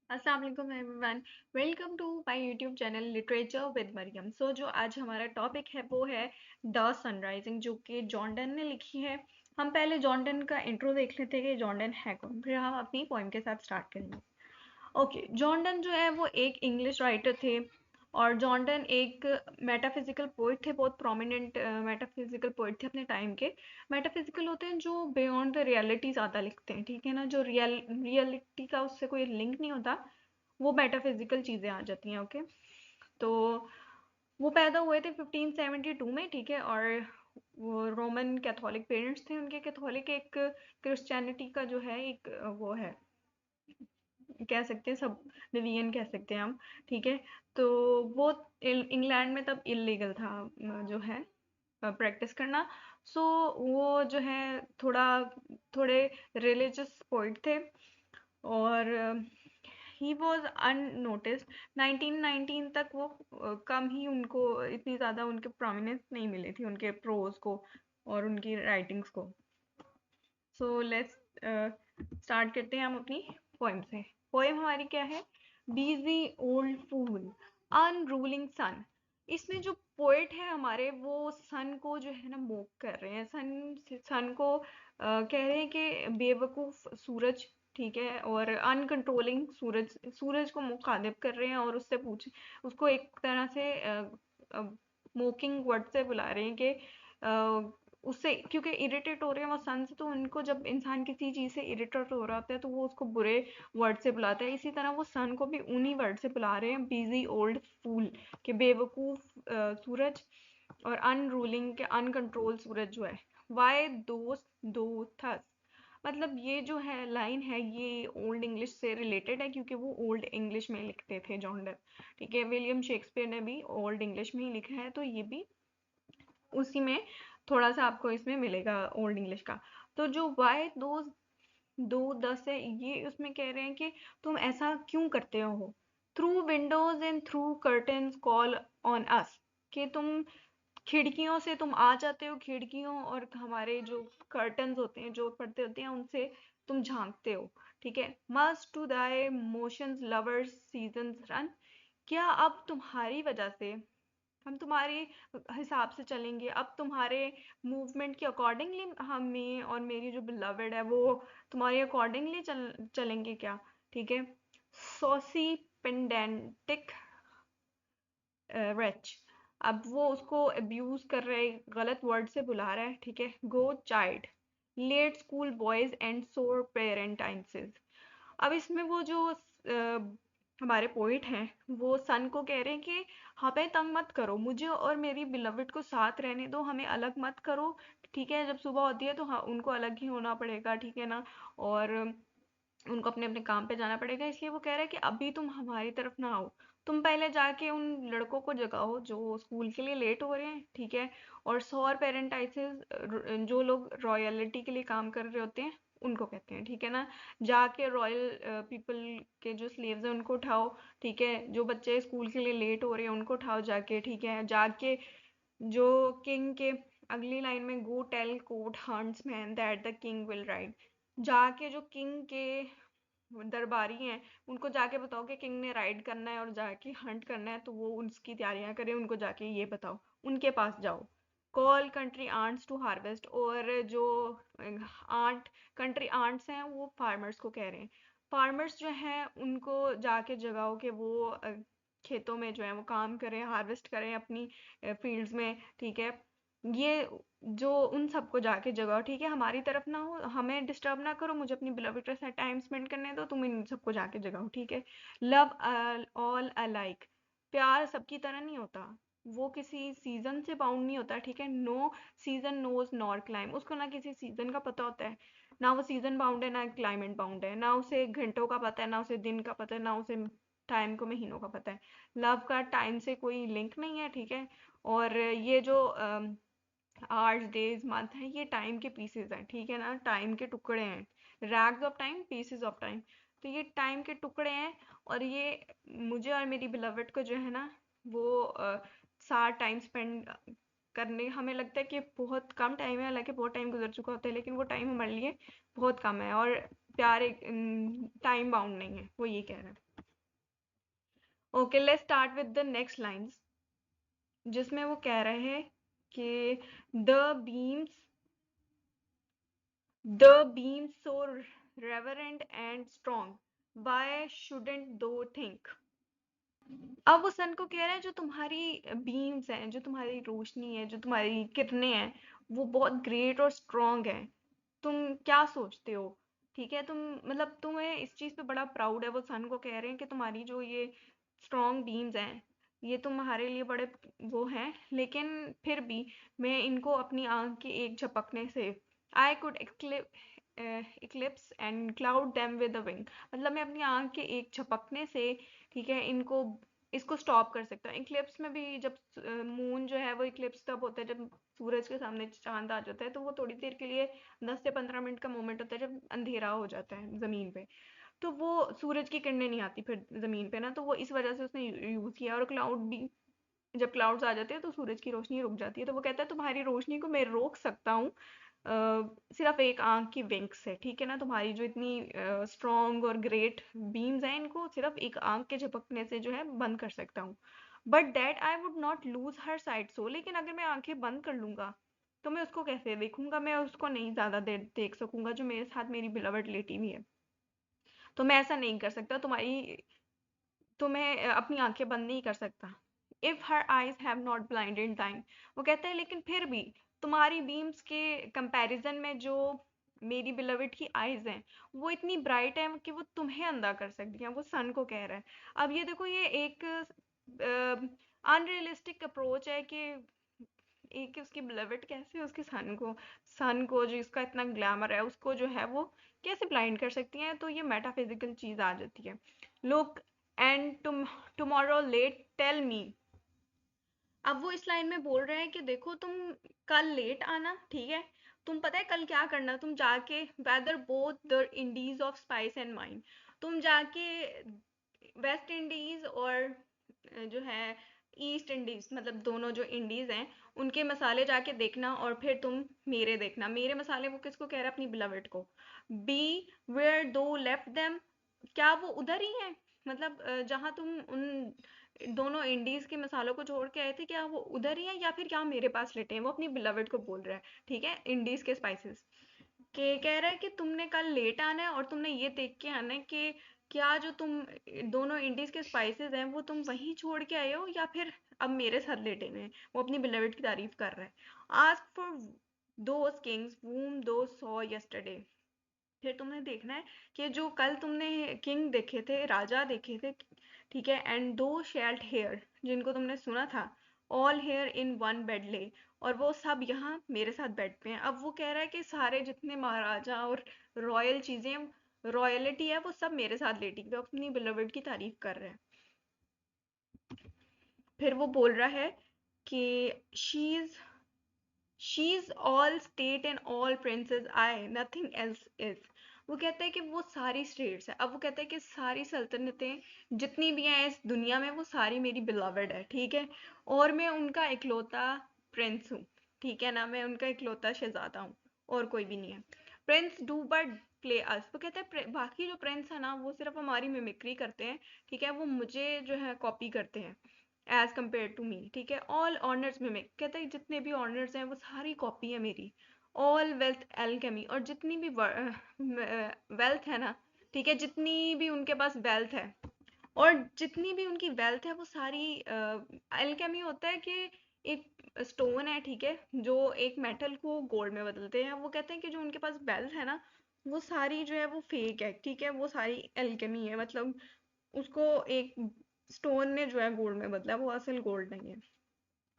अस्सलाम वालेकुम everyone. Welcome to my YouTube channel literature with Mariam. जो आज हमारा टॉपिक है वो है द सनराइजिंग, जो कि जॉन डन ने लिखी है। हम पहले जॉन डन का इंट्रो देख लेते हैं कि जॉन डन है कौन, फिर हम अपनी पोइम के साथ स्टार्ट करेंगे। ओके, जॉन डन जो है वो एक इंग्लिश राइटर थे। और जॉन डन एक मेटाफिजिकल पोइट थे, बहुत प्रोमिनेंट मेटाफिजिकल पोइट थे अपने टाइम के। मेटाफिजिकल होते हैं जो बियॉन्ड द रियलिटी ज़्यादा लिखते हैं, ठीक है ना, जो रियलिटी का उससे कोई लिंक नहीं होता, वो मेटाफिजिकल चीज़ें आ जाती हैं। ओके, तो वो पैदा हुए थे 1572 में, ठीक है। और वो रोमन कैथोलिक पेरेंट्स थे उनके, कैथोलिक एक क्रिश्चियनिटी का जो है एक वो है, कह सकते हैं सब डिवीजन कह सकते हैं हम, ठीक है। तो वो इंग्लैंड में तब इलीगल था जो है प्रैक्टिस करना। सो वो जो है थोड़ा थोड़े रिलीजियस पोइट थे। और ही वॉज अननोटिस्ड। 1919 तक वो कम ही, उनको इतनी ज़्यादा उनके प्रोमिनेंस नहीं मिली थी उनके प्रोज को और उनकी राइटिंग्स को। सो लेट्स स्टार्ट करते हैं हम अपनी पोएम से। पोएम हमारी क्या है? बिजी ओल्ड फूल, अनरूलिंग सन। इसमें जो पोएट है हमारे, वो सन को जो है ना मोक कर रहे हैं। सन को कह रहे हैं कि बेवकूफ सूरज, ठीक है। और अनकंट्रोलिंग सूरज, सूरज को मुखातिब कर रहे हैं और उससे पूछ, उसको एक तरह से मोकिंग वर्ड से बुला रहे हैं कि उससे क्योंकि इरिटेट हो रहे हैं वो सन से, तो उनको जब इंसान किसी चीज़ से इरिटेट हो रहा होता है तो वो उसको बुरे वर्ड से बुलाता है। इसी तरह वो सन को भी उन्हीं वर्ड से बुला रहे हैं, बिजी ओल्ड फूल, के बेवकूफ सूरज। और अनरूलिंग के अनकंट्रोल सूरज जो है। वाई दोस्त दो थस, मतलब ये जो है लाइन है ये ओल्ड इंग्लिश से रिलेटेड है, क्योंकि वो ओल्ड इंग्लिश में लिखते थे जॉन डन, ठीक है। विलियम शेक्सपियर ने भी ओल्ड इंग्लिश में ही लिखा है, तो ये भी उसी में थोड़ा सा आपको इसमें मिलेगा ओल्ड इंग्लिश का। तो जो वाई दो दस है, ये उसमें कह रहे हैं कि तुम ऐसा क्यों करते हो। Through Windows and through curtains call on us, कि तुम खिड़कियों से तुम आ जाते हो, खिड़कियों और हमारे जो कर्टन्स होते हैं, जो पर्दे होते हैं, उनसे तुम झांकते हो, ठीक है। Must to thy motions lovers seasons run, क्या अब तुम्हारी वजह से हम तुम्हारे हिसाब से चलेंगे, अब तुम्हारे मूवमेंट के अकॉर्डिंगली हमें और मेरी जो बिलवड है वो तुम्हारे अकॉर्डिंगली चलेंगे क्या, ठीक है। सॉसी पेंडेंटिक रेच, अब वो उसको अब्यूज कर रहे, गलत वर्ड से बुला रहा है, ठीक है। Go child, let school boys and sore parentheses. अब इसमें वो जो हमारे पोइट हैं वो सन को कह रहे हैं कि हमें तंग मत करो, मुझे और मेरी बिलवड को साथ रहने दो, हमें अलग मत करो, ठीक है। जब सुबह होती है तो हाँ उनको अलग ही होना पड़ेगा, ठीक है ना। और उनको अपने अपने काम पे जाना पड़ेगा, इसलिए वो कह रहा है कि अभी तुम हमारी तरफ ना आओ, तुम पहले जाके उन लड़कों को जगाओ जो स्कूल के लिए लेट हो रहे हैं, ठीक है। और सौर पेरेंटाइसिस, जो लोग रॉयलिटी के लिए काम कर रहे होते हैं उनको कहते हैं, ठीक है ना। जाके रॉयल पीपल के जो स्लेव्स हैं उनको उठाओ, ठीक है। जो बच्चे स्कूल के लिए लेट हो रहे हैं उनको उठाओ जाके, ठीक है। जाके जो किंग के, अगली लाइन में, go tell court huntsman that the king will ride, जाके जो किंग के दरबारी हैं उनको जाके बताओ कि किंग ने राइड करना है और जाके हंट करना है, तो वो उसकी तैयारियां करें, उनको जाके ये बताओ, उनके पास जाओ। Call country ants to harvest, और जो आंट, कंट्री आंट्स हैं वो फार्मर्स को कह रहे हैं, फार्मर्स जो हैं उनको जाके जगाओ कि वो खेतों में जो है वो काम करें, हार्वेस्ट करें अपनी फील्ड्स में, ठीक है। ये जो उन सबको जाके जगाओ, ठीक है, हमारी तरफ ना हो, हमें डिस्टर्ब ना करो, मुझे अपनी बिलवड के साथ टाइम स्पेंड करने दो, तुम इन सबको जाके जगाओ, ठीक है। लव ऑल अलाइक, प्यार सबकी तरह नहीं होता, वो किसी सीजन से बाउंड नहीं होता, ठीक है। No season knows nor clime, उसको ना किसी सीजन का पता होता है, ना वो सीजन बाउंड है ना क्लाइमेट बाउंड है, ना उसे घंटों का पता है ना उसे दिन का पता है, ना उसे टाइम को महीनों का पता है। लव का टाइम से कोई लिंक नहीं है, ठीक है। और ये जो आवर्स डेज मंथ है, ये टाइम के पीसेस हैं, ठीक है ना, टाइम के टुकड़े हैं, rags of time, pieces of time. तो ये टाइम के टुकड़े हैं, और ये मुझे और मेरी बिलवड को जो है ना वो साथ टाइम स्पेंड करने, हमें लगता है कि बहुत कम टाइम है, हालांकि बहुत टाइम गुजर चुका होता है, लेकिन वो टाइम हमारे लिए बहुत कम है, और प्यार एक टाइम बाउंड नहीं है, वो ये कह रहा है। Okay, let's start with the next lines, जिसमें वो कह रहे हैं कि the beams the beams so reverent and strong, why shouldn't दो think? अब वो सन को कह रहा है जो तुम्हारी बीम्स हैं, जो तुम्हारी रोशनी है, जो तुम्हारी किरणें हैं, वो बहुत ग्रेट और स्ट्रांग है। तुम क्या सोचते हो? ठीक है, तुम मतलब तुम्हें इस चीज पे बड़ा प्राउड है। वो सन को कह रहे हैं कि तुम्हारी जो ये स्ट्रांग बीम्स हैं, ये तुम्हारे लिए बड़े वो हैं, लेकिन फिर भी मैं इनको अपनी आंख के एक झपकने से I could Eclipse and cloud them with a wing, मतलब मैं अपनी आंख के एक झपकने से, ठीक है, इनको इसको स्टॉप कर सकता हूँ। इक्लिप्स में भी जब मून जो है वो इक्लिप्स तब होता है जब सूरज के सामने चांद आ जाता है, तो वो थोड़ी देर के लिए 10 से 15 मिनट का मोमेंट होता है जब अंधेरा हो जाता है जमीन पे, तो वो सूरज की किरणें नहीं आती फिर जमीन पे ना, तो वो इस वजह से उसने यूज किया। और क्लाउड भी, जब क्लाउड्स आ जाते हैं तो सूरज की रोशनी रुक जाती है, तो वो कहता है तुम्हारी रोशनी को मैं रोक सकता हूँ सिर्फ एक आंख की विंक से, ठीक है ना। तुम्हारी जो इतनी स्ट्रॉन्ग और ग्रेट बीम्स हैं, इनको सिर्फ एक आंख के झपकने से जो है बंद कर सकता हूँ। But that I would not lose her sight, so लेकिन अगर मैं आंखें बंद कर लूंगा तो मैं उसको कैसे देखूंगा? मैं उसको नहीं ज्यादा देर देख सकूंगा जो मेरे साथ मेरी बिलवड लेटी हुई है, तो मैं ऐसा नहीं कर सकता। तो मैं अपनी आंखें बंद नहीं कर सकता। If her eyes have not blind in time, वो कहता है लेकिन फिर भी तुम्हारी बीम्स के कंपैरिजन में जो मेरी बिलविड की आईज हैं, वो इतनी ब्राइट है कि वो तुम्हें अंधा कर सकती हैं। वो सन को कह रहा है। अब ये देखो, ये एक अनरियलिस्टिक अप्रोच है कि एक उसकी बिलविड कैसे उसके सन को जो इसका इतना ग्लैमर है उसको जो है वो कैसे ब्लाइंड कर सकती हैं, तो ये मेटाफिजिकल चीज आ जाती है। Look and tomorrow late tell me, अब वो इस लाइन में बोल रहे हैं कि देखो तुम कल लेट आना, ठीक है। तुम पता है कल क्या करना? तुम जाके whether both the Indies of spice and mine, तुम जाके वेस्ट इंडीज और जो है ईस्ट इंडीज, मतलब दोनों जो इंडीज हैं उनके मसाले जाके देखना, और फिर तुम मेरे देखना। मेरे मसाले वो किसको कह रहा है? अपनी बिलविड को। बी वेयर दो लेफ्ट देम, क्या वो उधर ही है? मतलब जहाँ तुम उन दोनों इंडीज के मसालों को छोड़ के आए थे, क्या वो उधर ही है या फिर क्या मेरे पास लेटे हैं? वो अपनी बिलविड को बोल रहा है, ठीक है, इंडीज के स्पाइसेस के कह रहा है कि तुमने कल लेट आना है और तुमने ये देख के आना है कि क्या जो तुम दोनों इंडीज के स्पाइसेस हैं वो तुम वहीं छोड़ के आए हो या फिर अब मेरे साथ लेटे हुए हैं। वो अपनी बिलविड की तारीफ कर रहा है। Ask for those Kings whom those saw yesterday, फिर तुमने देखना है कि जो कल तुमने किंग देखे थे, राजा देखे थे, ठीक है, एंड दो शेल्ड हेयर, जिनको तुमने सुना था, all here in one bed ले, और वो सब यहाँ मेरे साथ बेड पे हैं। अब वो कह रहा है कि सारे जितने महाराजा और रॉयल चीजें, रॉयलिटी है, वो सब मेरे साथ लेटी हुई है। वो अपनी बिलविड की तारीफ कर रहे हैं। फिर वो बोल रहा है कि she is she is all state and all princess, I nothing else is, वो कहता है कि वो सारी स्टेट्स है। अब वो कहता है कि सारी सल्तनतें जितनी भी हैं इस दुनिया में वो सारी मेरी बिलवड है, ठीक है, और मैं उनका इकलौता प्रिंस हूँ, ठीक है ना, मैं उनका इकलौता शहजादा हूँ, और कोई भी नहीं है। प्रिंस डू बट प्ले अस, वो कहता है बाकी जो प्रिंस है ना वो सिर्फ हमारी मिमिक्री करते हैं, ठीक है, वो मुझे जो है कॉपी करते हैं एज कम्पेयर टू मी, ठीक है। ऑल ऑनर्स में, मैं कहता है जितने भी ऑनर्स हैं वो सारी कॉपी है मेरी। ऑल वेल्थ एल्केमी, और जितनी भी वेल्थ है ना, ठीक है, जितनी भी उनके पास वेल्थ है, और जितनी भी उनकी वेल्थ है वो सारी एल्केमी होता है कि एक स्टोन है, ठीक है, जो एक मेटल को गोल्ड में बदलते हैं। वो कहते हैं कि जो उनके पास वेल्थ है ना वो सारी जो है वो फेक है, ठीक है, वो सारी एल्केमी है, मतलब उसको एक स्टोन ने जो है गोल्ड में बदला, वो असल गोल्ड नहीं है।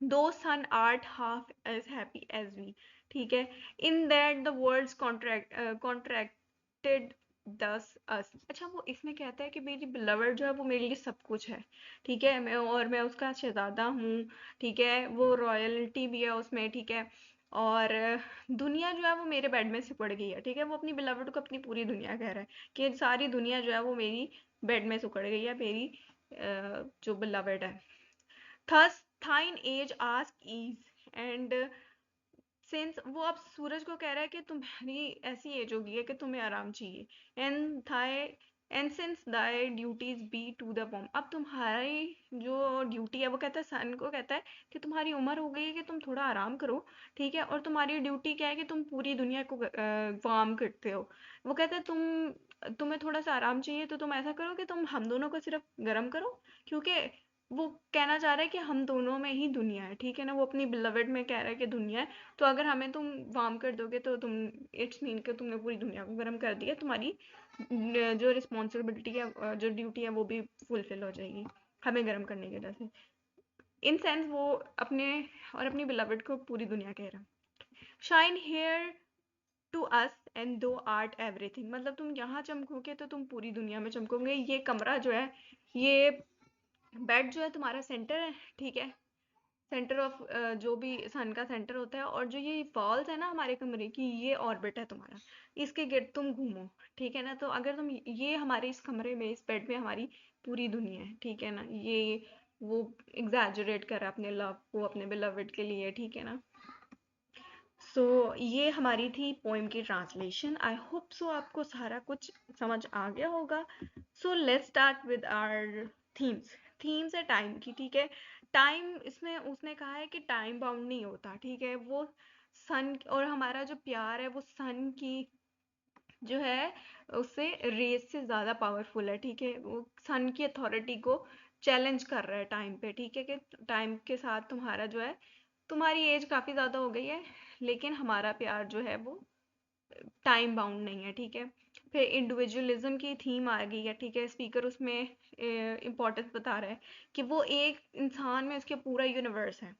Thou sun art half as happy as we, ठीक है, in that the world's contracted thus us. अच्छा, वो इसमें कहता है कि मेरी बिलवर जो है वो मेरे लिए सब कुछ है, ठीक है, मैं उसका शहजादा हूँ, ठीक है, वो रॉयल्टी भी है उसमें, ठीक है, और दुनिया जो है वो मेरे बेड में सिकुड़ गई है, ठीक है। वो अपनी बिलवर्ड को अपनी पूरी दुनिया कह रहा है कि सारी दुनिया जो है वो मेरी बेड में सिकुड़ गई है, मेरी जो बिलवर्ड है। Thus thine age asks ease and since, वो अब सूरज को कह रहा है कि तुम्हारी ऐसी एज होगी है कि तुम्हें आराम चाहिए, and thy and since thy duties be to the warm, अब तुम्हारी जो ड्यूटी है वो कहता है, सन को कहता है कि तुम्हारी उम्र हो गई है कि तुम थोड़ा आराम करो, ठीक है, और तुम्हारी ड्यूटी क्या है कि तुम पूरी दुनिया को वार्म करते हो। वो कहता है तुम्हें थोड़ा सा आराम चाहिए तो तुम ऐसा करो कि तुम हम दोनों को सिर्फ गर्म करो, क्योंकि वो कहना चाह रहा है कि हम दोनों में ही दुनिया है, ठीक है ना, वो अपनी बिलवेड में कह रहा है कि दुनिया है, तो अगर हमें तुम वार्म कर दोगे तो तुम, इट्स मीन कि तुमने पूरी दुनिया को गर्म कर दिया, तुम्हारी जो रिस्पॉन्सिबिलिटी है, जो ड्यूटी है वो भी फुलफिल हो जाएगी हमें गर्म करने की वजह से। इन सेंस वो अपने और अपनी बिलवेड को पूरी दुनिया कह रहा है। Shine here to us and thou art everything, मतलब तुम यहाँ चमकोगे तो तुम पूरी दुनिया में चमकोगे। ये कमरा जो है, ये बेड जो है तुम्हारा सेंटर है, ठीक है, सेंटर ऑफ जो भी सन का सेंटर होता है, और जो ये वॉल्स है ना हमारे कमरे की, ये ऑर्बिट है तुम्हारा, इसके गिर्द तुम घूमो, ठीक है ना। तो अगर तुम, ये हमारे इस कमरे में, इस बेड में हमारी पूरी दुनिया है, ठीक है ना। ये वो एग्जैजरेट कर रहा है अपने लव को, अपने बिलवड के लिए, ठीक है ना। सो ये हमारी थी पोएम की ट्रांसलेशन। आई होप सो आपको सारा कुछ समझ आ गया होगा। So let's start with our themes. Themes है टाइम की, ठीक है। टाइम, इसमें उसने कहा है कि टाइम बाउंड नहीं होता, ठीक है। वो सन, और हमारा जो प्यार है वो सन की जो है उससे, रेस से ज़्यादा पावरफुल है, ठीक है। वो सन की अथॉरिटी को चैलेंज कर रहा है टाइम पे, ठीक है, कि टाइम के साथ तुम्हारा जो है, तुम्हारी एज काफ़ी ज़्यादा हो गई है, लेकिन हमारा प्यार जो है वो टाइम बाउंड नहीं है, ठीक है। फिर इंडिविजुअलिज्म की थीम आ गई है, ठीक है। स्पीकर उसमें इम्पोर्टेंस बता रहा है कि वो एक इंसान में उसके पूरा यूनिवर्स है।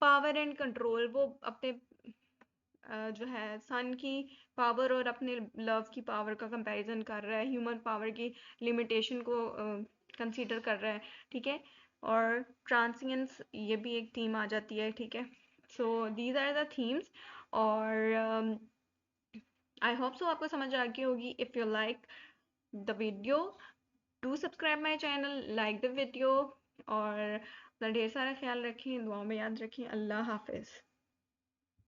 पावर एंड कंट्रोल, वो अपने जो है सन की पावर और अपने लव की पावर का कंपैरिजन कर रहा है, ह्यूमन पावर की लिमिटेशन को कंसीडर कर रहा है, ठीक है। और ट्रांसिएंस, ये भी एक थीम आ जाती है, ठीक है। So these are the themes. और आई होप सो आपको समझ आ गई होगी। If you like the video, do subscribe my channel, like the video, और अपना ढेर सारा ख्याल रखें, दुआ में याद रखें। अल्लाह हाफिज़।